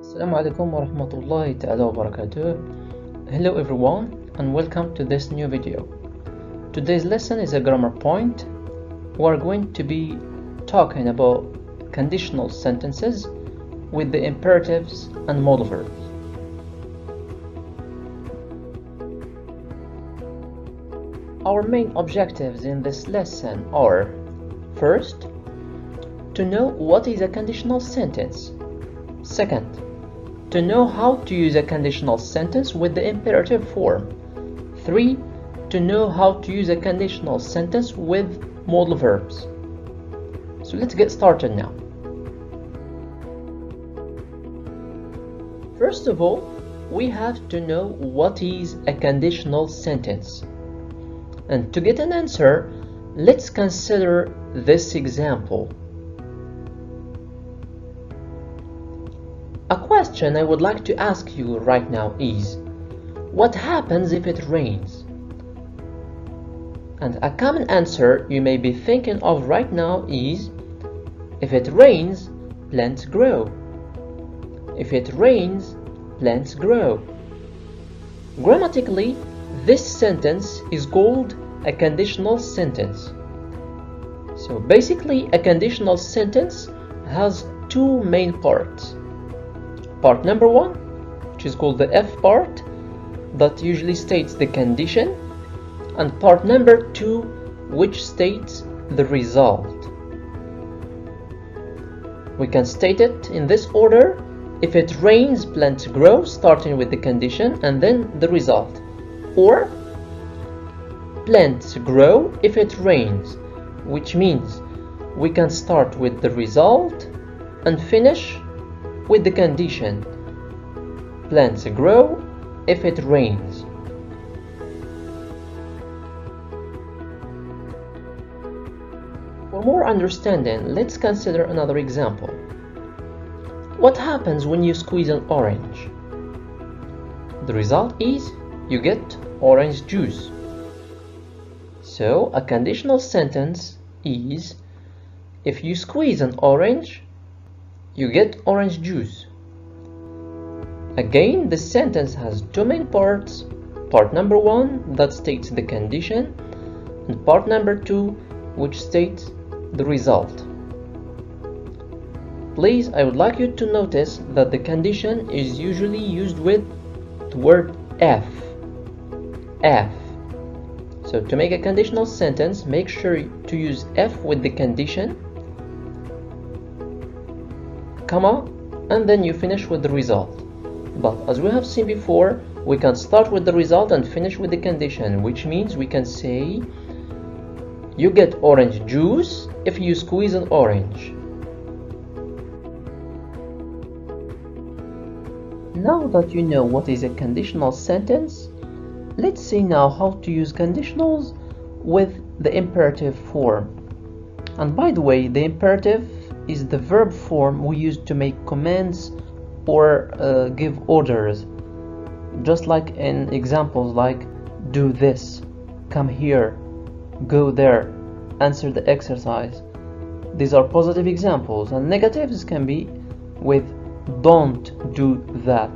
Assalamu alaikum wa rahmatullahi ta'ala wa barakatuh. Hello everyone and welcome to this new video. Today's lesson is a grammar point. We are going to be talking about conditional sentences with the imperatives and modal verbs. Our main objectives in this lesson are: first, to know what is a conditional sentence. Second, to know how to use a conditional sentence with the imperative form. 3. To know how to use a conditional sentence with modal verbs. So let's get started now. First of all, we have to know what is a conditional sentence. And to get an answer, let's consider this example. A question I would like to ask you right now is, what happens if it rains? And a common answer you may be thinking of right now is, if it rains, plants grow. If it rains, plants grow. Grammatically, this sentence is called a conditional sentence. So basically, a conditional sentence has two main parts. Part number one, which is called the F part, that usually states the condition, and part number two, which states the result. We can state it in this order: if it rains, plants grow, starting with the condition and then the result. Or plants grow if it rains, which means we can start with the result and finish with the condition. Plants grow if it rains. For more understanding, let's consider another example. What happens when you squeeze an orange? The result is you get orange juice. So a conditional sentence is, if you squeeze an orange, you get orange juice. Again, this sentence has two main parts. Part number one, that states the condition, and part number two, which states the result. Please, I would like you to notice that the condition is usually used with the word F. F. So to make a conditional sentence, make sure to use F with the condition, comma, and then you finish with the result. But as we have seen before, we can start with the result and finish with the condition, which means we can say, you get orange juice if you squeeze an orange. Now that you know what is a conditional sentence, let's see now how to use conditionals with the imperative form. And by the way, the imperative is the verb form we use to make commands or give orders, just like in examples like do this, come here, go there, answer the exercise. These are positive examples, and negatives can be with don't do that,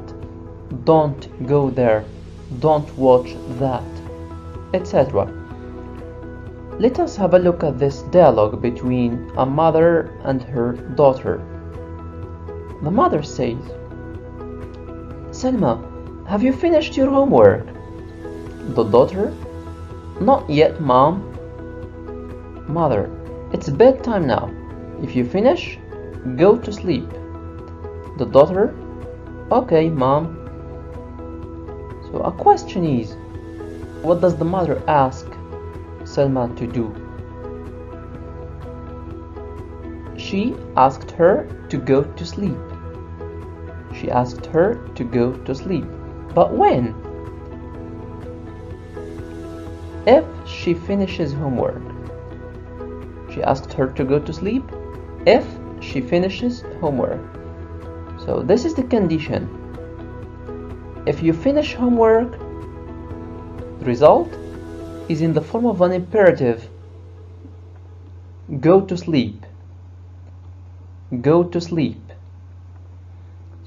don't go there, don't watch that, etc. Let us have a look at this dialogue between a mother and her daughter. The mother says, Selma, have you finished your homework? The daughter, not yet, Mom. Mother, it's bedtime now. If you finish, go to sleep. The daughter, okay, Mom. So a question is, what does the mother ask Selma to do? She asked her to go to sleep. She asked her to go to sleep. But when? If she finishes homework. She asked her to go to sleep if she finishes homework. So this is the condition. If you finish homework, the result is in the form of an imperative. Go to sleep. Go to sleep.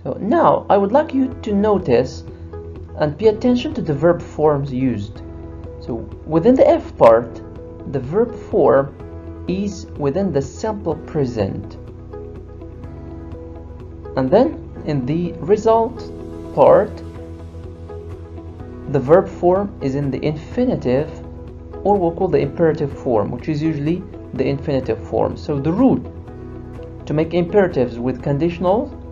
So now I would like you to notice and pay attention to the verb forms used. So within the F part, the verb form is within the simple present. And then in the result part, the verb form is in the infinitive, or we'll call the imperative form, which is usually the infinitive form. So the rule to make imperatives with conditionals,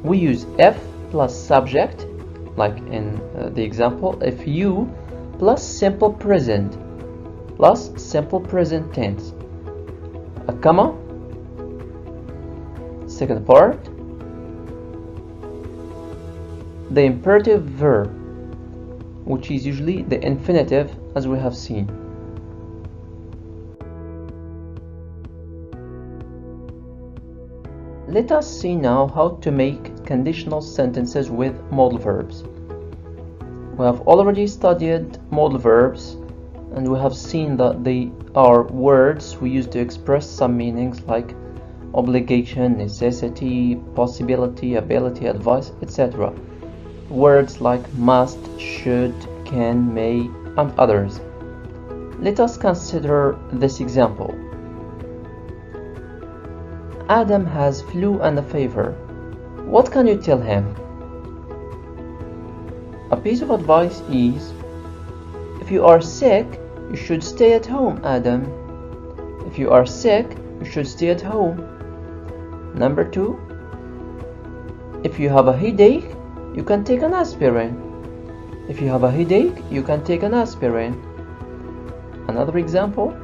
we use F plus subject, like in the example, if you plus simple present tense, a comma, second part, the imperative verb, which is usually the infinitive, as we have seen. Let us see now how to make conditional sentences with modal verbs. We have already studied modal verbs, and we have seen that they are words we use to express some meanings like obligation, necessity, possibility, ability, advice, etc. Words like must, should, can, may, and others. Let us consider this example. Adam has flu and a fever. What can you tell him? A piece of advice is, if you are sick, you should stay at home, Adam. If you are sick, you should stay at home. Number 2, if you have a headache, you can take an aspirin. If you have a headache, you can take an aspirin. Another example,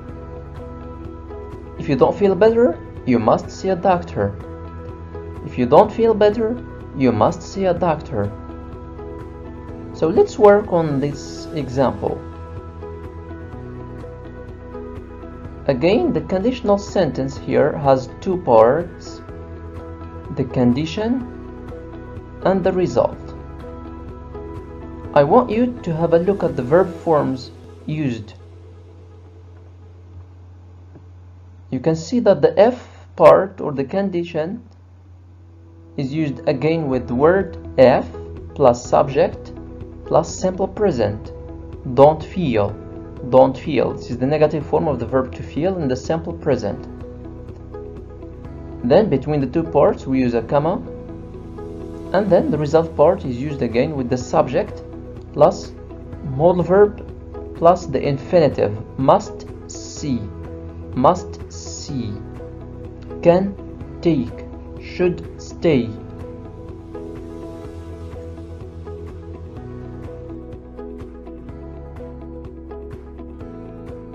if you don't feel better, you must see a doctor. If you don't feel better, you must see a doctor. So let's work on this example. Again, the conditional sentence here has two parts, the condition and the result. I want you to have a look at the verb forms used. You can see that the F part, or the condition, is used again with the word F plus subject plus simple present. Don't feel. This is the negative form of the verb to feel in the simple present. Then between the two parts we use a comma, and then the result part is used again with the subject plus modal verb plus the infinitive, must see, can take, should stay.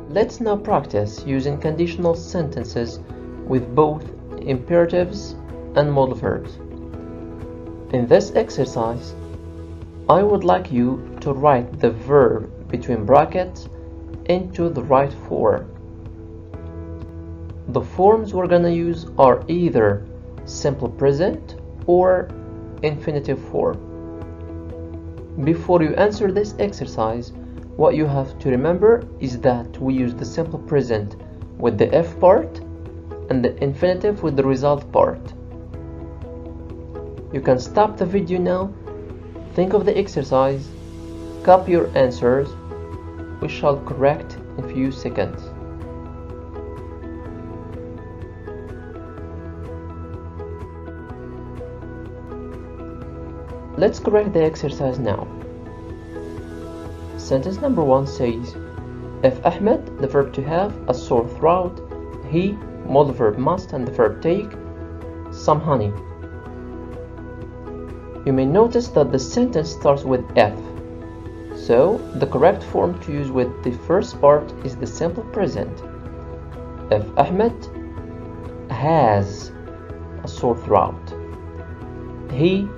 Let's now practice using conditional sentences with both imperatives and modal verbs. In this exercise, I would like you to write the verb between brackets into the right form. The forms we're gonna use are either simple present or infinitive form. Before you answer this exercise, what you have to remember is that we use the simple present with the F part and the infinitive with the result part. You can stop the video now, think of the exercise, copy your answers. We shall correct in a few seconds. Let's correct the exercise now. Sentence number 1 says, if Ahmed, the verb to have, a sore throat, he, modal verb must, and the verb take, some honey. You may notice that the sentence starts with F. So the correct form to use with the first part is the simple present. If Ahmed has a sore throat, he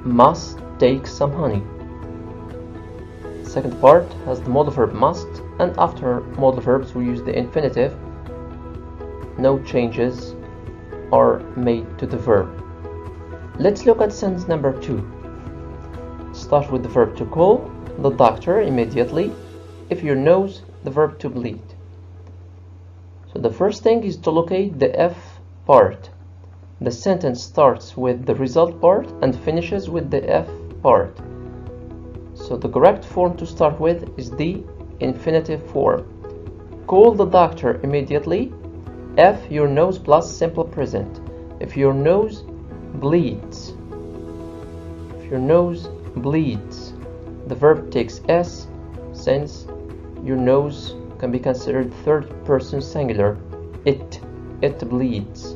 must take some honey. Second part has the modal verb must, and after modal verbs we use the infinitive. No changes are made to the verb. Let's look at sentence number 2. Start with the verb to call the doctor immediately. If your nose, the verb to bleed. So the first thing is to locate the F part. The sentence starts with the result part and finishes with the F part. So the correct form to start with is the infinitive form. Call the doctor immediately. F, your nose plus simple present. If your nose bleeds. If your nose bleeds. The verb takes S since your nose can be considered third person singular. It bleeds.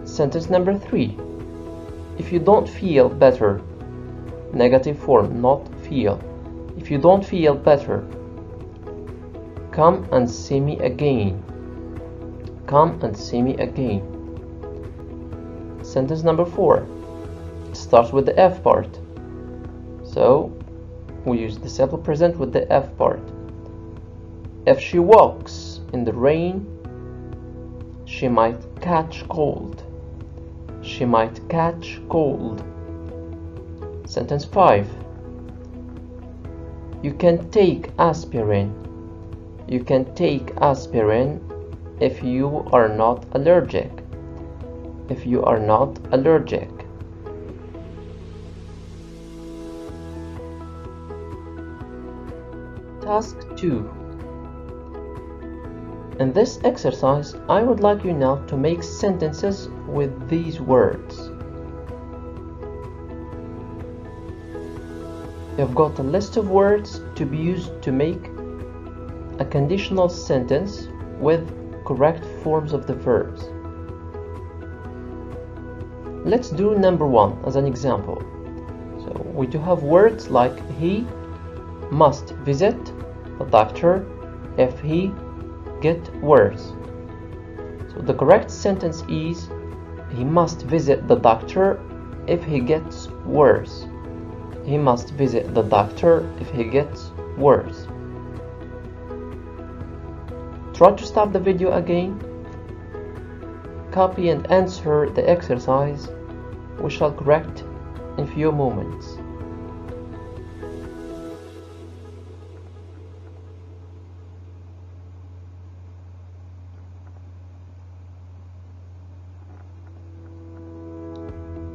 Sentence number 3. If you don't feel better. Negative form, not feel. If you don't feel better, come and see me again. Come and see me again. Sentence number 4. It starts with the F part. So we use the simple present with the F part. If she walks in the rain, she might catch cold. She might catch cold. Sentence 5. You can take aspirin. You can take aspirin if you are not allergic. If you are not allergic. Task 2. In this exercise, I would like you now to make sentences with these words. You've got a list of words to be used to make a conditional sentence with correct forms of the verbs. Let's do number 1 as an example. So we do have words like he must visit the doctor if he gets worse. So the correct sentence is he must visit the doctor if he gets worse. He must visit the doctor if he gets worse. Try to stop the video again. Copy and answer the exercise. We shall correct in few moments.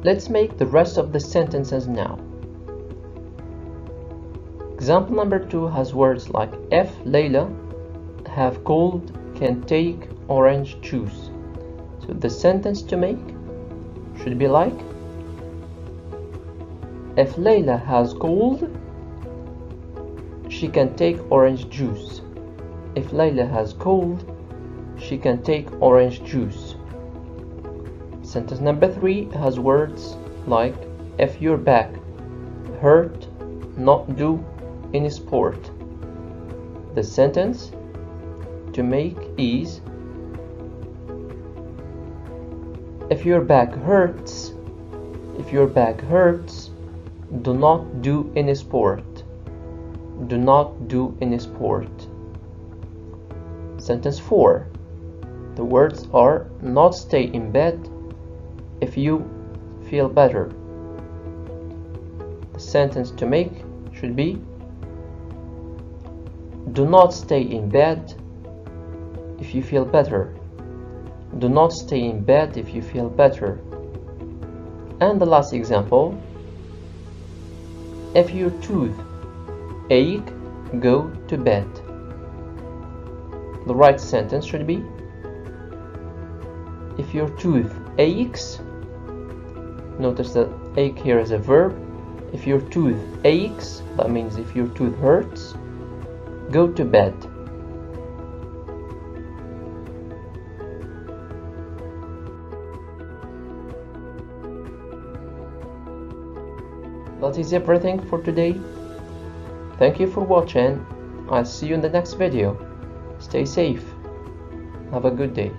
Let's make the rest of the sentences now. Example number 2 has words like if Layla have cold can take orange juice. So the sentence to make should be like if Layla has cold she can take orange juice. If Layla has cold she can take orange juice. Sentence number 3 has words like if your back hurt not do any sport. The sentence to make is if your back hurts, do not do any sport. Do not do any sport. Sentence 4. The words are not stay in bed if you feel better. The sentence to make should be do not stay in bed if you feel better. Do not stay in bed if you feel better. And the last example, if your tooth ache, go to bed. The right sentence should be if your tooth aches, notice that ache here is a verb. If your tooth aches, that means if your tooth hurts, go to bed. That is everything for today. Thank you for watching. I'll see you in the next video. Stay safe. Have a good day.